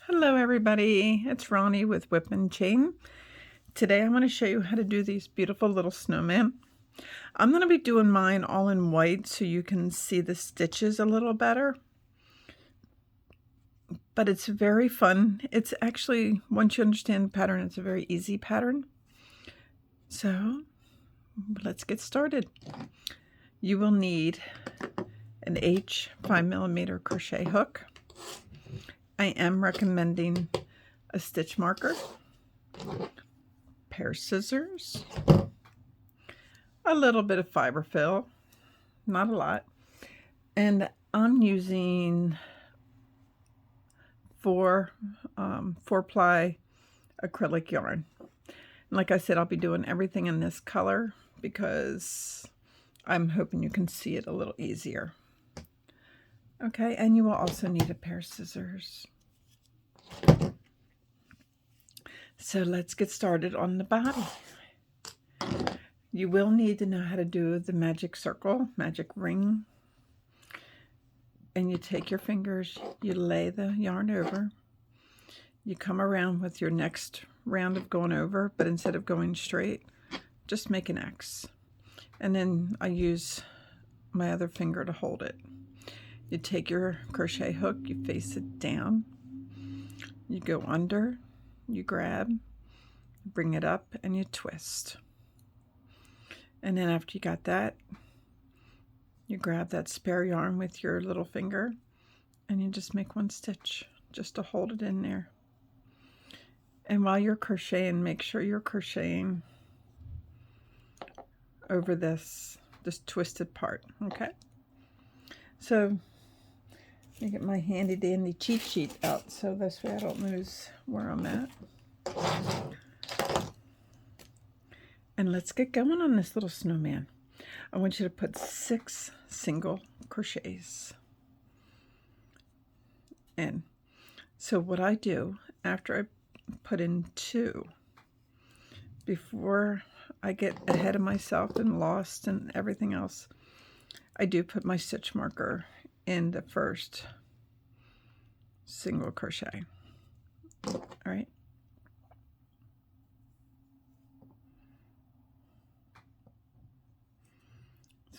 Hello everybody, it's Ronnie with Whip and Chain. Today I want to show you how to do these beautiful little snowmen. I'm going to be doing mine all in white so you can see the stitches a little better. But it's very fun. It's actually, once you understand the pattern, it's a very easy pattern. So let's get started. You will need an H 5mm crochet hook. I am recommending a stitch marker, pair of scissors, a little bit of fiber fill, not a lot, and I'm using four ply acrylic yarn. And like I said, I'll be doing everything in this color because I'm hoping you can see it a little easier. Okay, and you will also need a pair of scissors. So let's get started on the body. You will need to know how to do the magic circle, magic ring. And you take your fingers, you lay the yarn over. You come around with your next round of going over, but instead of going straight, just make an X. And then I use my other finger to hold it. You take your crochet hook, you face it down, you go under, you grab, bring it up, and you twist. And then after you got that, you grab that spare yarn with your little finger and you just make one stitch just to hold it in there. And while you're crocheting, make sure you're crocheting over this twisted part, okay? So let me get my handy dandy cheat sheet out so this way I don't lose where I'm at. And let's get going on this little snowman. I want you to put 6 single crochets in. So what I do after I put in 2, before I get ahead of myself and lost and everything else, I do put my stitch marker in the first single crochet. All right.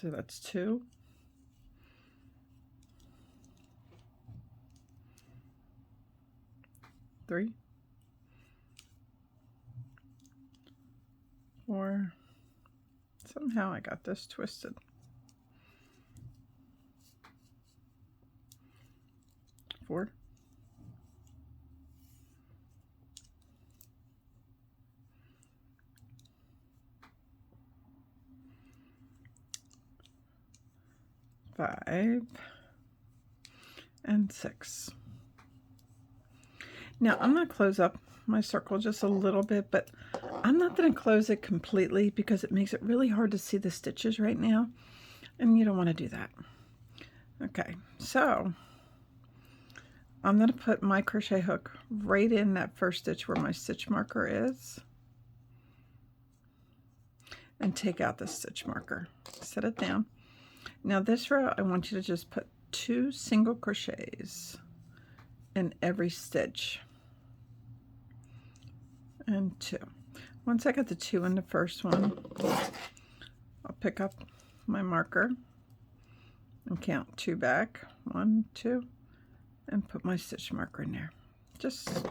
So that's 2. 3, 4. Somehow I got this twisted. 4. 5 and 6. Now I'm going to close up my circle just a little bit, but I'm not going to close it completely because it makes it really hard to see the stitches right now, and you don't want to do that. Okay, so I'm going to put my crochet hook right in that first stitch where my stitch marker is and take out the stitch marker. Set it down. Now this row I want you to just put 2 single crochets in every stitch and 2. Once I get the 2 in the first one, I'll pick up my marker and count 2 back, 1, 2, and put my stitch marker in there. Just,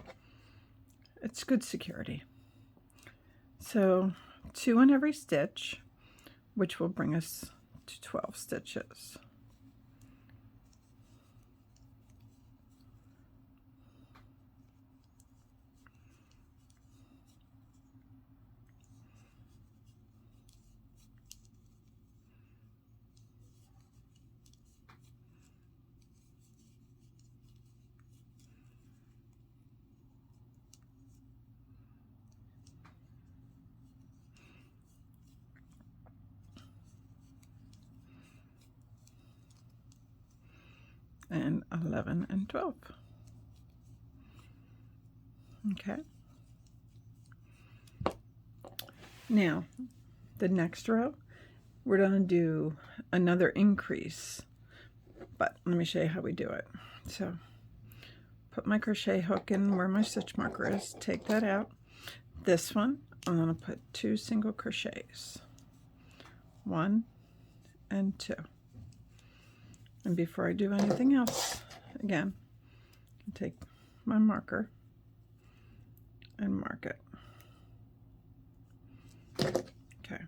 it's good security. So 2 in every stitch, which will bring us to 12 stitches. And 11 and 12. Okay. Now, the next row, we're going to do another increase, but let me show you how we do it. So, put my crochet hook in where my stitch marker is, take that out. This one, I'm going to put 2 single crochets, 1 and 2. And before I do anything else, again, take my marker and mark it. Okay.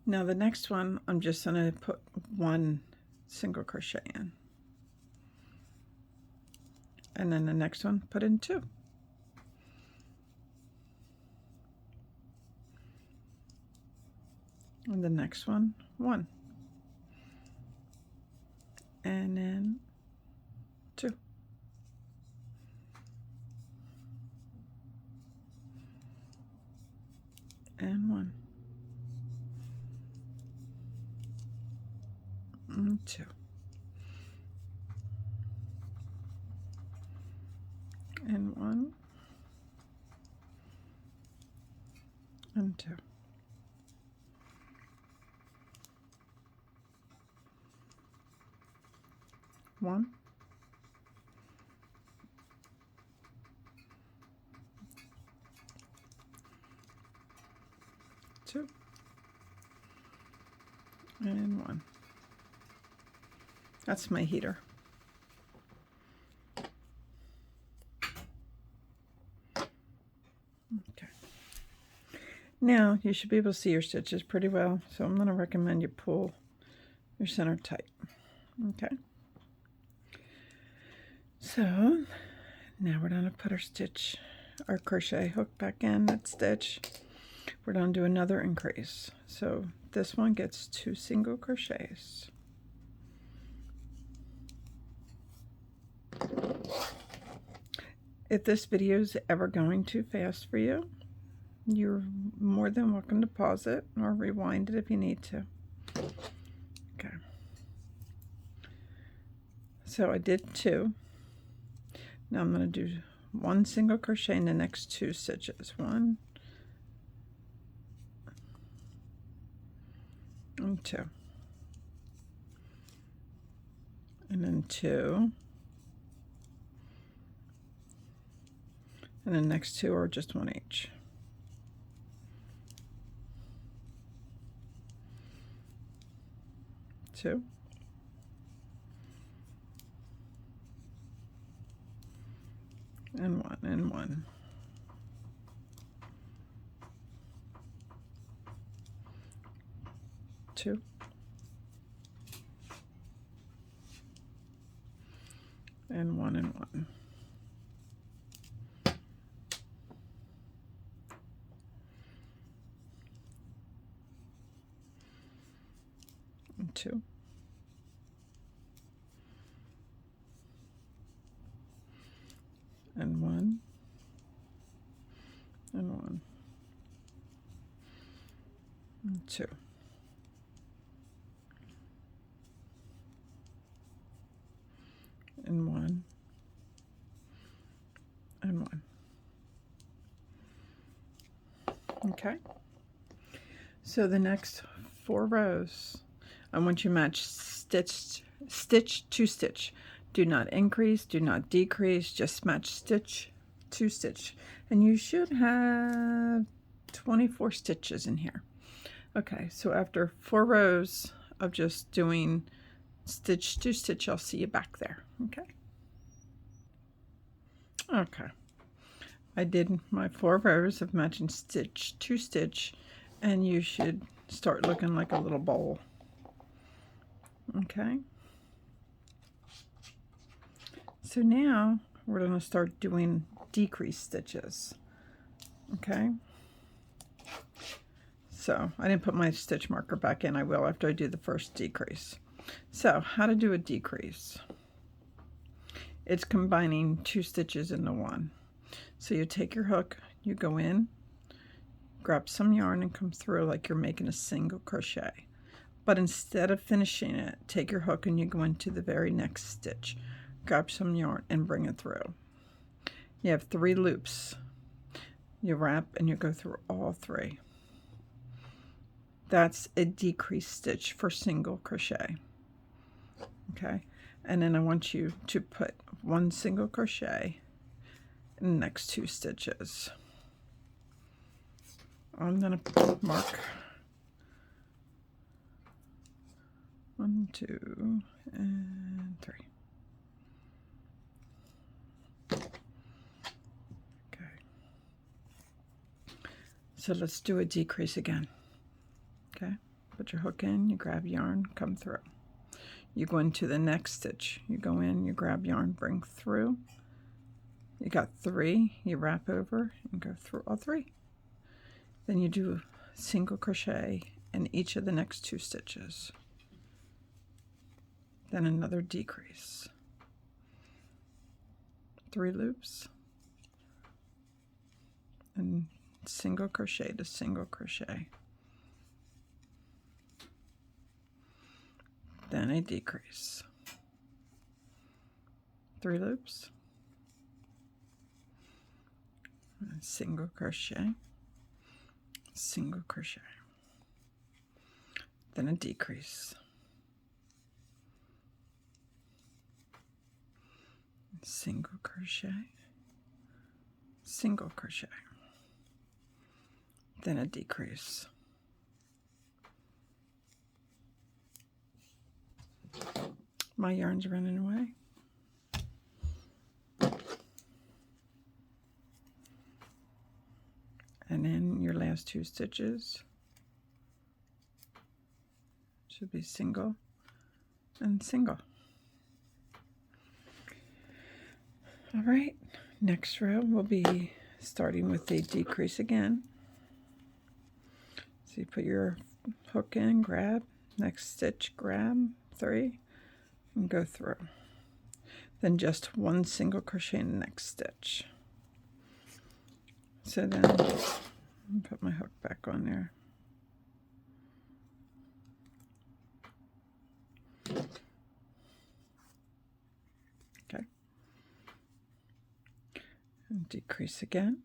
Now the next one, I'm just going to put 1 single crochet in. And then the next one, put in 2. And the next one, 1. And then 2. And 1. And 2. And 1. And 2. One, 2, and 1. That's my heater. Okay. Now you should be able to see your stitches pretty well, so I'm going to recommend you pull your center tight. Okay. So now we're going to put our crochet hook back in that stitch. We're going to do another increase. So this one gets 2 single crochets. If this video is ever going too fast for you, you're more than welcome to pause it or rewind it if you need to. Okay. So I did 2. Now I'm going to do 1 single crochet in the next 2 stitches. 1 and 2. And then 2. And the next 2 are just 1 each. Two. And 1 and 1. 2. And 1 and 1. And 2. And 1 and 1 and 2 and 1 and 1. Okay, so the next 4 rows I want you to match stitch to stitch. Do not increase, do not decrease, just match stitch to stitch. And you should have 24 stitches in here. Okay, so after 4 rows of just doing stitch to stitch, I'll see you back there. Okay. Okay. I did my 4 rows of matching stitch to stitch, and you should start looking like a little bowl. Okay. So now we're going to start doing decrease stitches. Okay. So I didn't put my stitch marker back in. I will after I do the first decrease. So how to do a decrease. It's combining 2 stitches into 1. So you take your hook, you go in, grab some yarn and come through like you're making a single crochet. But instead of finishing it, take your hook and you go into the very next stitch. Grab some yarn and bring it through. You have 3 loops. You wrap and you go through all 3. That's a decrease stitch for single crochet. Okay, and then I want you to put 1 single crochet in the next 2 stitches. I'm going to mark 1, 2, and 3. Okay. So let's do a decrease again. Okay. Put your hook in, you grab yarn, come through. You go into the next stitch. You go in, you grab yarn, bring through. You got 3, you wrap over and go through all 3. Then you do a single crochet in each of the next 2 stitches. Then another decrease. 3 loops. And single crochet to single crochet. Then a decrease. 3 loops. And single crochet. Single crochet. Then a decrease. Single crochet. Single crochet. Then a decrease. My yarn's running away. And then your last 2 stitches should be single and single. All right, next row we'll be starting with a decrease again. So you put your hook in, grab, next stitch, grab, 3, and go through. Then just 1 single crochet in the next stitch. So then put my hook back on there. Okay. And decrease again.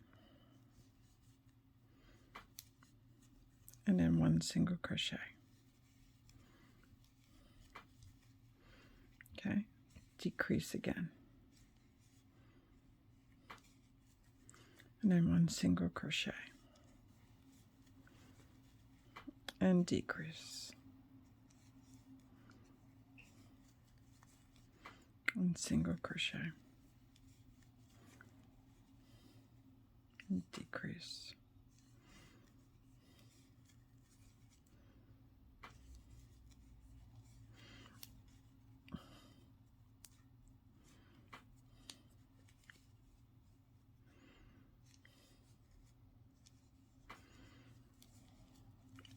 And then 1 single crochet. Okay, decrease again. And then 1 single crochet. And decrease. And single crochet. And decrease.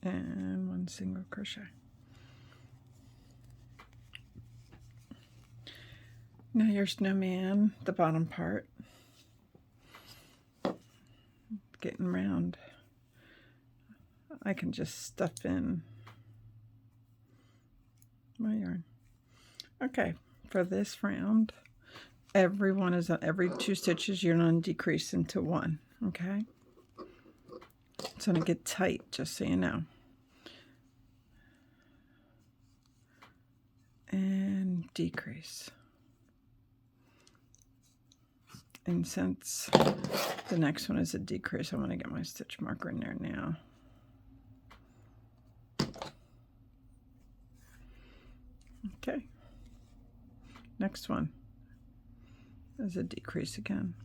And 1 single crochet. Now your snowman, the bottom part, getting round. I can just stuff in my yarn. Okay, for this round, every 2 stitches you're going to decrease into 1. Okay, it's going to get tight, just so you know. And decrease. And since the next one is a decrease, I'm going to get my stitch marker in there now. Okay. Next one is a decrease again.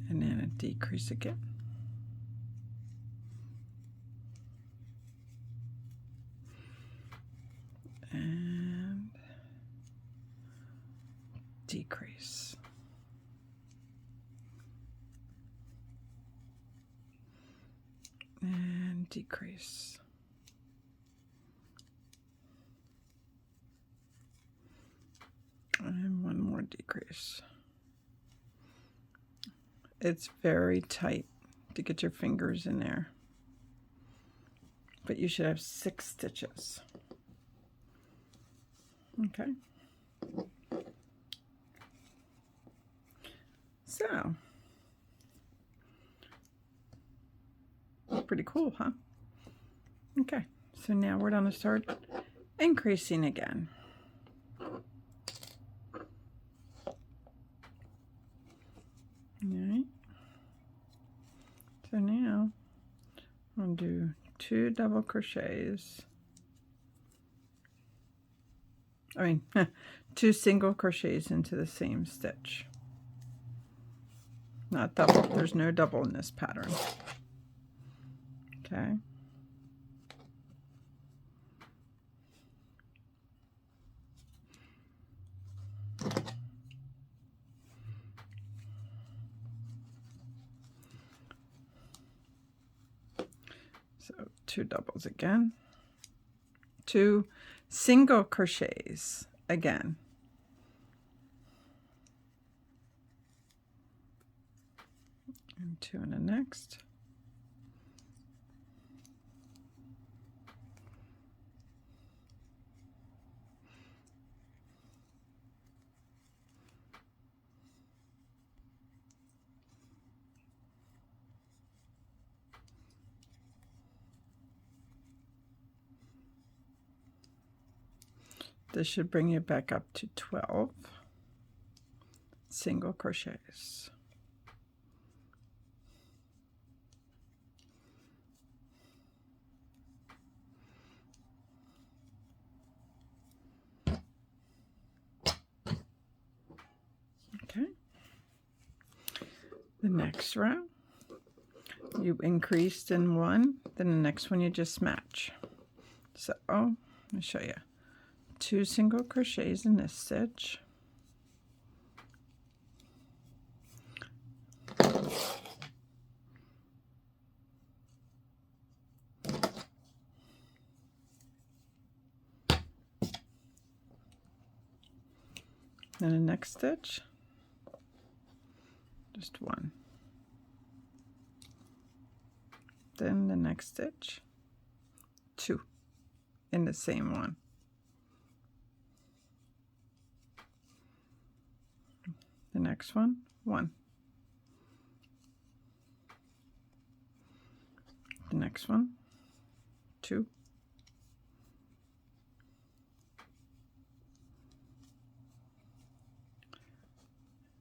And then a decrease again. And decrease. And decrease. And 1 more decrease. It's very tight to get your fingers in there, but you should have 6 stitches. Okay. So, pretty cool, huh? Okay, so now we're going to start increasing again. Alright, so now I'll do 2 double crochets, 2 single crochets into the same stitch. Not double, there's no double in this pattern. Okay. So 2 doubles again, 2 single crochets again. And 2 in the next. This should bring you back up to 12 single crochets. Okay. The next row, you increased in one, then the next one you just match. So, let me show you. 2 single crochets in this stitch. Then the next stitch, just 1. Then the next stitch, 2 in the same one. The next one, 1. The next one, 2.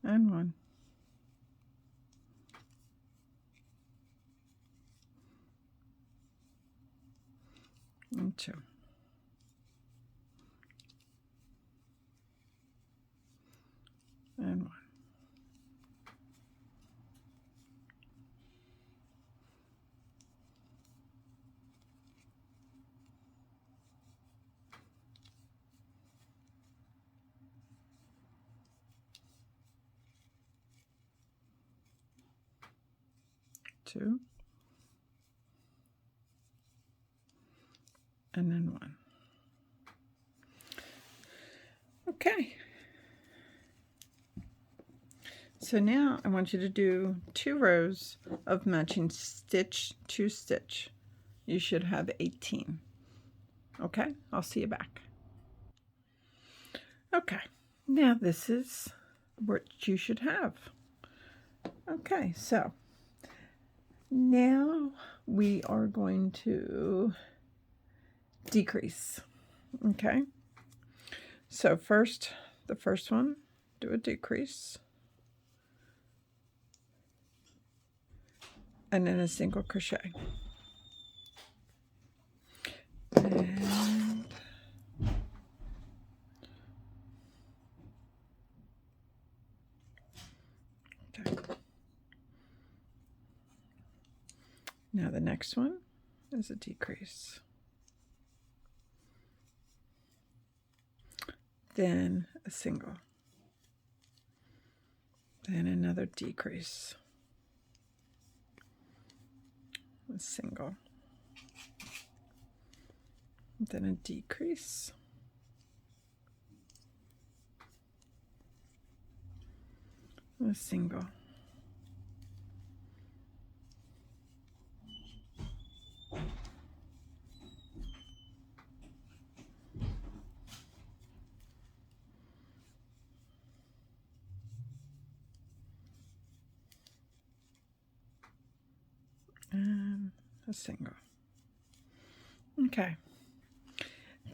And 1. And 2. And 1. Two, and then 1. Okay. So now I want you to do 2 rows of matching stitch to stitch. You should have 18. Okay, I'll see you back. Okay, now this is what you should have. Okay, so now we are going to decrease. Okay, so first, the first one, do a decrease, and then a single crochet. And okay. Now the next one is a decrease. Then a single. Then another decrease. A single. Then a decrease. A single. And a single. Okay.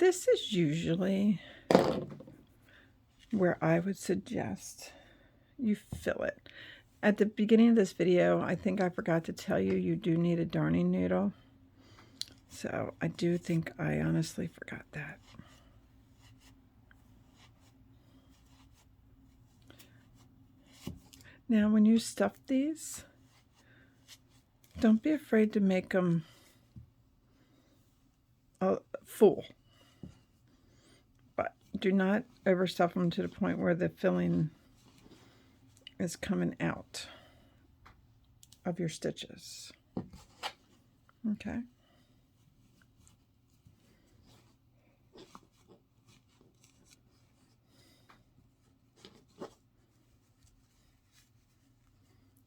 this is usually where I would suggest you fill it. At the beginning of this video, I think I forgot to tell you, you do need a darning needle. So I do think I honestly forgot that. Now, when you stuff these, don't be afraid to make them full. But do not overstuff them to the point where the filling is coming out of your stitches. Okay.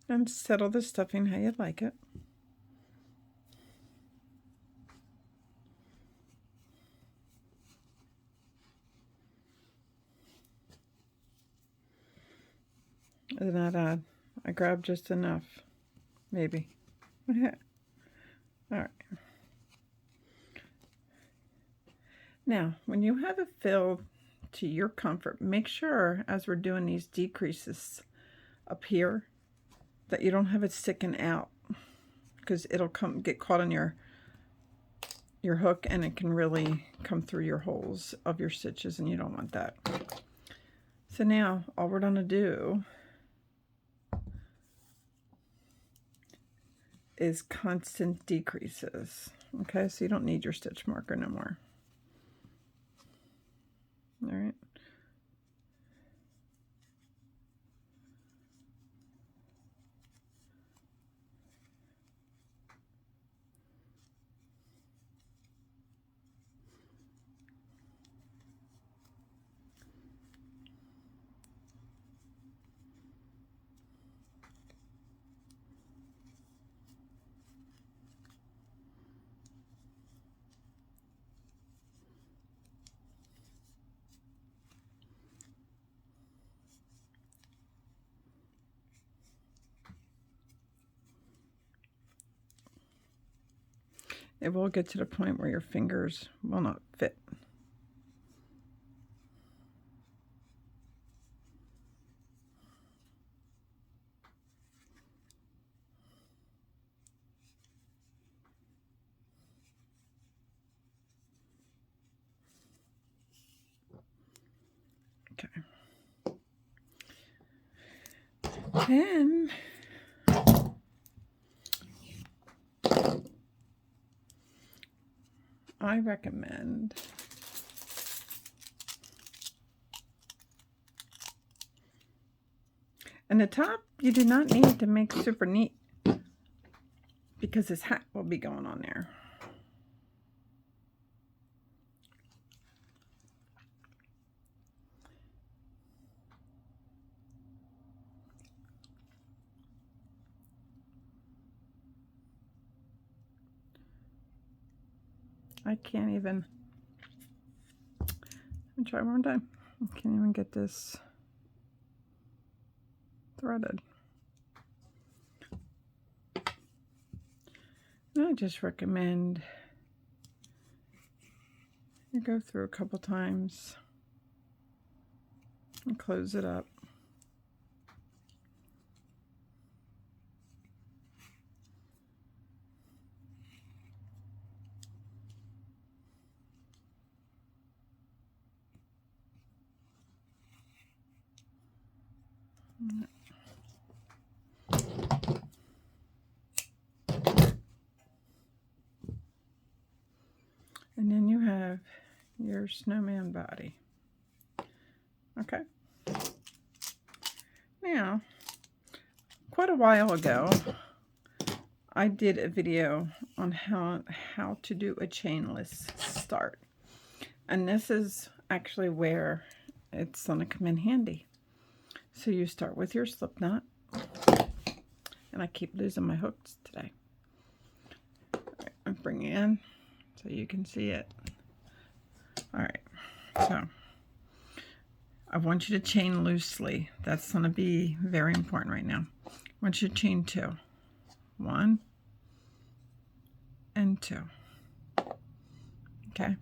And settle the stuffing how you like it. Isn't that odd? I grabbed just enough. Maybe. All right. Now, when you have it filled to your comfort, make sure as we're doing these decreases up here that you don't have it sticking out, because it'll get caught on your hook and it can really come through your holes of your stitches, and you don't want that. So now all we're going to do is constant decreases. Okay, so you don't need your stitch marker no more. All right. It will get to the point where your fingers will not fit. Okay. Then I recommend and the top you do not need to make super neat, because this hat will be going on there. I can't even. Let me try one more time. I can't even get this threaded. I just recommend you go through a couple times and close it up. And then you have your snowman body. Okay. Now, quite a while ago, I did a video on how to do a chainless start. And this is actually where it's going to come in handy. So you start with your slip knot. And I keep losing my hooks today. All right, I'm bringing it in so you can see it. All right, so I want you to chain loosely. That's going to be very important right now. I want you to chain 2. 1 and 2. Okay.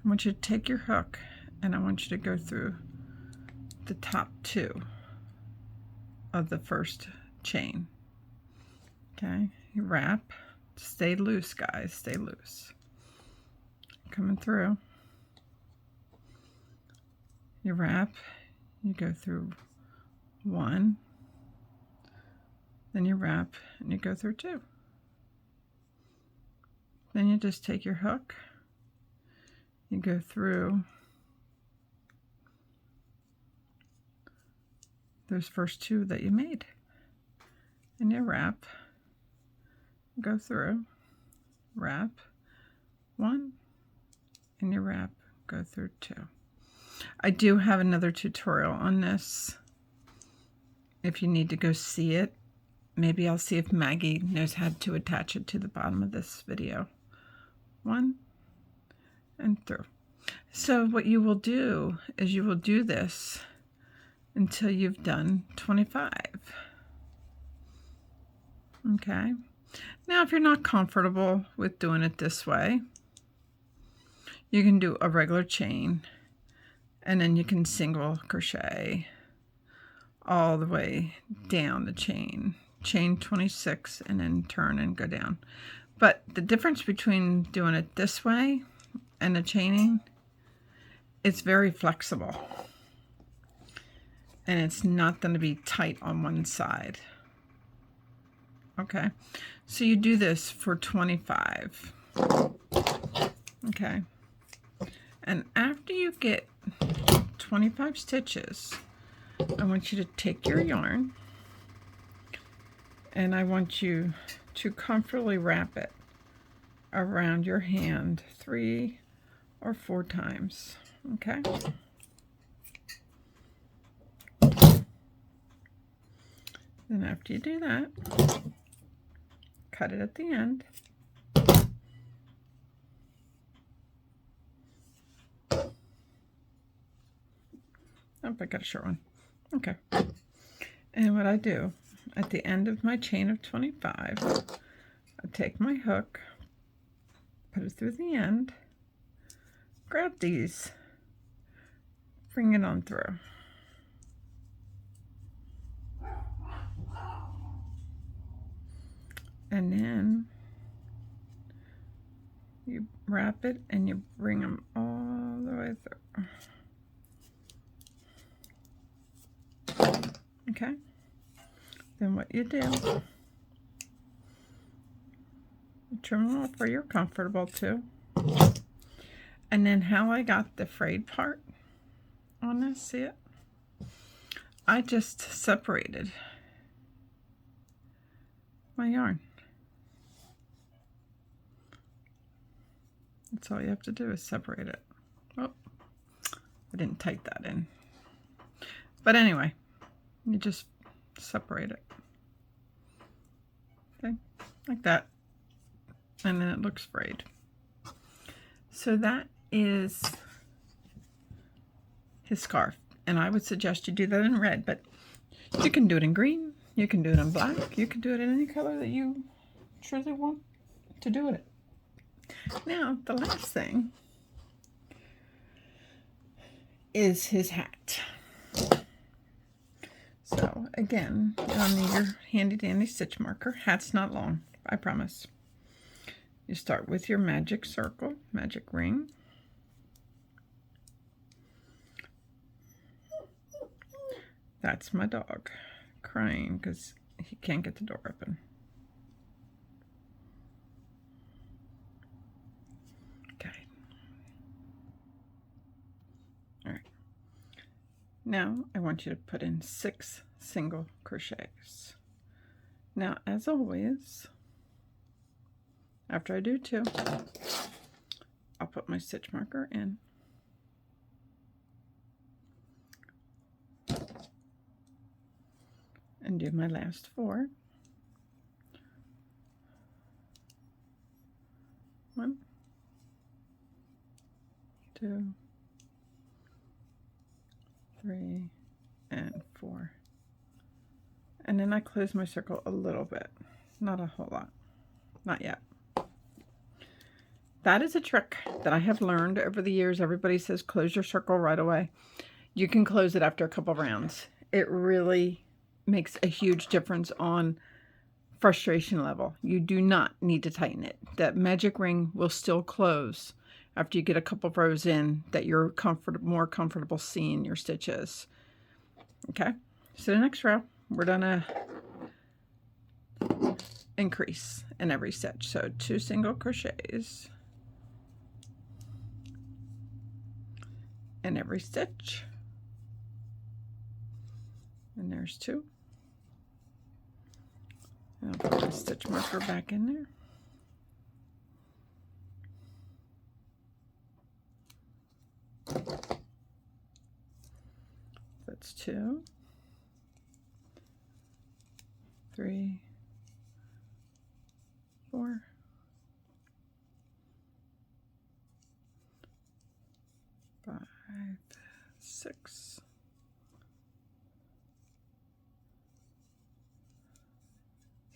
I want you to take your hook and I want you to go through the top 2 of the first chain. Okay, you wrap. Stay loose, guys, stay loose. Coming through. You wrap, you go through 1, then you wrap and you go through 2. Then you just take your hook, you go through those first 2 that you made, and you wrap, go through, wrap 1, and you wrap, go through 2. I do have another tutorial on this if you need to go see it. Maybe I'll see if Maggie knows how to attach it to the bottom of this video. 1 and through. So what you will do is you will do this until you've done 25. Okay. Now if you're not comfortable with doing it this way, you can do a regular chain and then you can single crochet all the way down the chain 26, and then turn and go down. But the difference between doing it this way and the chaining, it's very flexible and it's not going to be tight on one side. Okay, so you do this for 25. Okay, and after you get 25 stitches, I want you to take your yarn and I want you to comfortably wrap it around your hand 3 or 4 times. Okay. Then after you do that, cut it at the end. Oh, I got a short one. Okay. And what I do at the end of my chain of 25, I take my hook, put it through the end, grab these, bring it on through. And then you wrap it and you bring them all the way through. Okay. Then what you do, you trim them off where you're comfortable to. And then how I got the frayed part on this, see it? I just separated my yarn. That's all you have to do is separate it. Oh, I didn't tight that in. But anyway, you just separate it. Okay, like that. And then it looks frayed. So that is his scarf. And I would suggest you do that in red, but you can do it in green, you can do it in black, you can do it in any color that you truly want to do it. Now, the last thing is his hat. So again, you'll need your handy dandy stitch marker. Hat's not long, I promise. You start with your magic circle, magic ring. That's my dog crying because he can't get the door open. Okay. All right. Now I want you to put in 6 single crochets. Now, as always, after I do 2, I'll put my stitch marker in. And do my last 4. 1, 2, 3, and 4. And then I close my circle a little bit, not a whole lot, not yet. that is a trick that I have learned over the years. Everybody says close your circle right away. You can close it after a couple rounds. It really makes a huge difference on frustration level. You do not need to tighten it. That magic ring will still close after you get a couple of rows in that you're more comfortable seeing your stitches. Okay, so the next row, we're gonna increase in every stitch. So 2 single crochets in every stitch. And there's 2. And I'll put my stitch marker back in there. That's 2, 3, 4, 5, 6,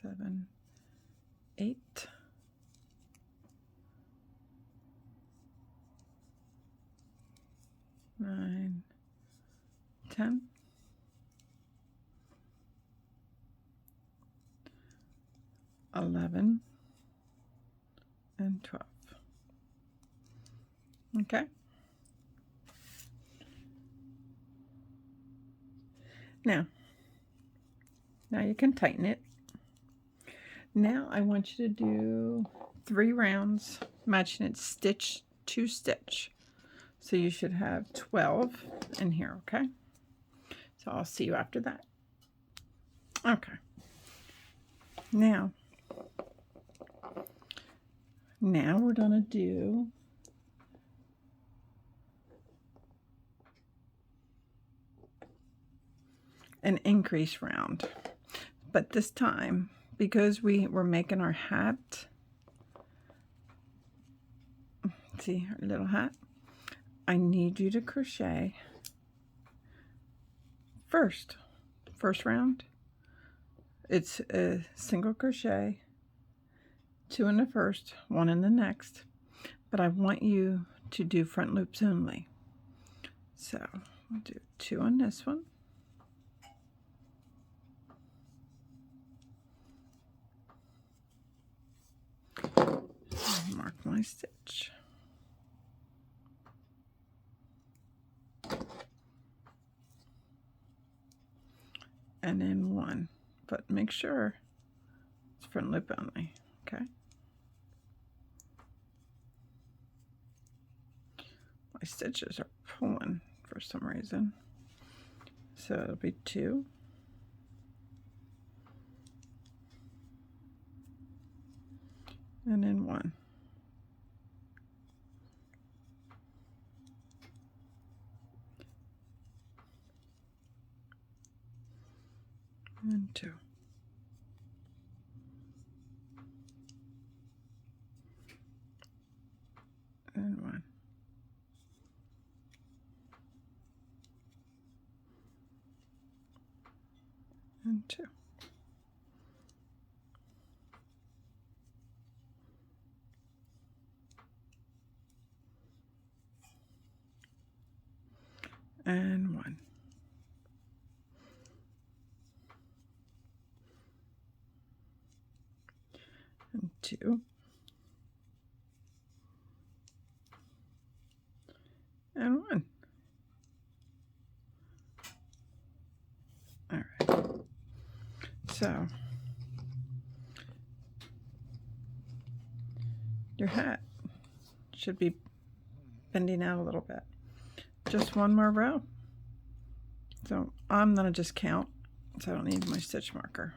7, 8, 9, 10, 11, and 12. Okay. Now you can tighten it. Now I want you to do 3 rounds, matching it stitch to stitch. So you should have 12 in here, okay? So I'll see you after that. Okay. Now we're gonna do an increase round. But this time, because we're making our hat, see our little hat, I need you to crochet first round. It's a single crochet, 2 in the first, 1 in the next, but I want you to do front loops only. So I'll do 2 on this one, mark my stitch, and then 1, but make sure it's front loop only. Okay, my stitches are pulling for some reason, so it'll be 2, and then 1. And 2. And 1. And 2. And 1. And 2. And 1. All right. So your hat should be bending out a little bit. Just 1 more row. So I'm gonna just count, so I don't need my stitch marker.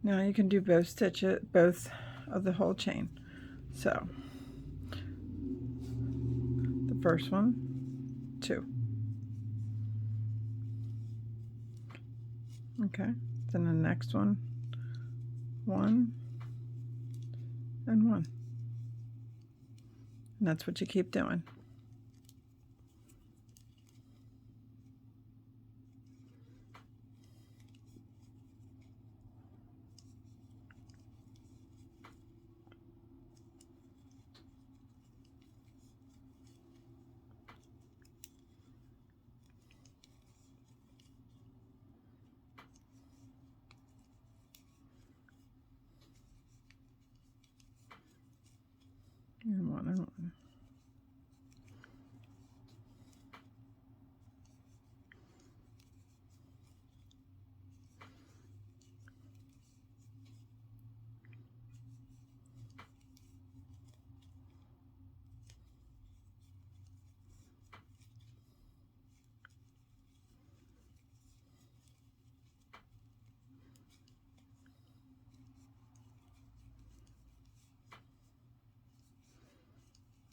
Now you can do both of the whole chain. So the first one, 2. Okay, then the next one, 1 and 1. And that's what you keep doing.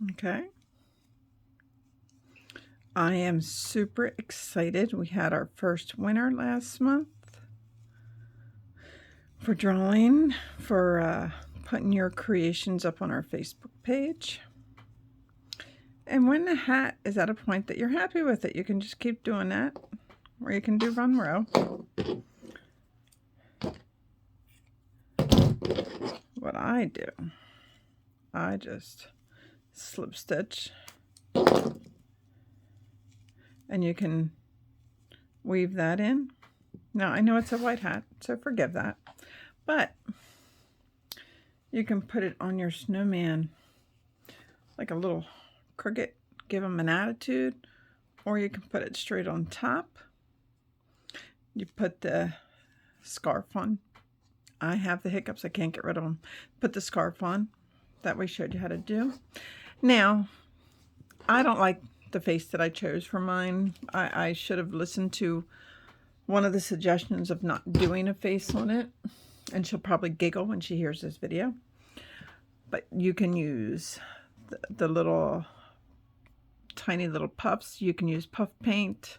Okay. I am super excited. We had our first winner last month for drawing, for putting your creations up on our Facebook page. And when the hat is at a point that you're happy with it, you can just keep doing that, or you can do one row. What I do, I just slip stitch, and you can weave that in. Now I know it's a white hat, so forgive that, but you can put it on your snowman like a little crooked, give him an attitude, or you can put it straight on top. You put the scarf on. I have the hiccups, I can't get rid of them. Put the scarf on. That we showed you how to do. Now, I don't like the face that I chose for mine. I should have listened to one of the suggestions of not doing a face on it, and she'll probably giggle when she hears this video. But you can use the little tiny little puffs. You can use puff paint.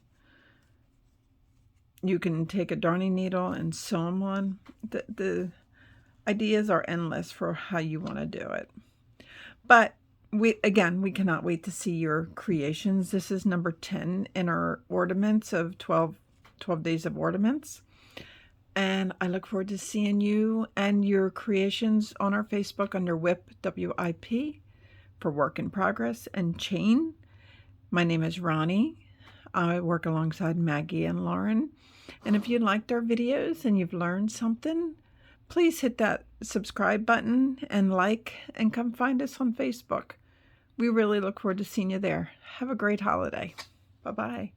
You can take a darning needle and sew them on. The ideas are endless for how you want to do it. But we cannot wait to see your creations. This is number 10 in our ornaments of 12 days of ornaments. And I look forward to seeing you and your creations on our Facebook under WIP, W-I-P, for Work in Progress and Chain. My name is Ronnie. I work alongside Maggie and Lauren. And if you liked our videos and you've learned something, please hit that subscribe button and like, and come find us on Facebook. We really look forward to seeing you there. Have a great holiday. Bye-bye.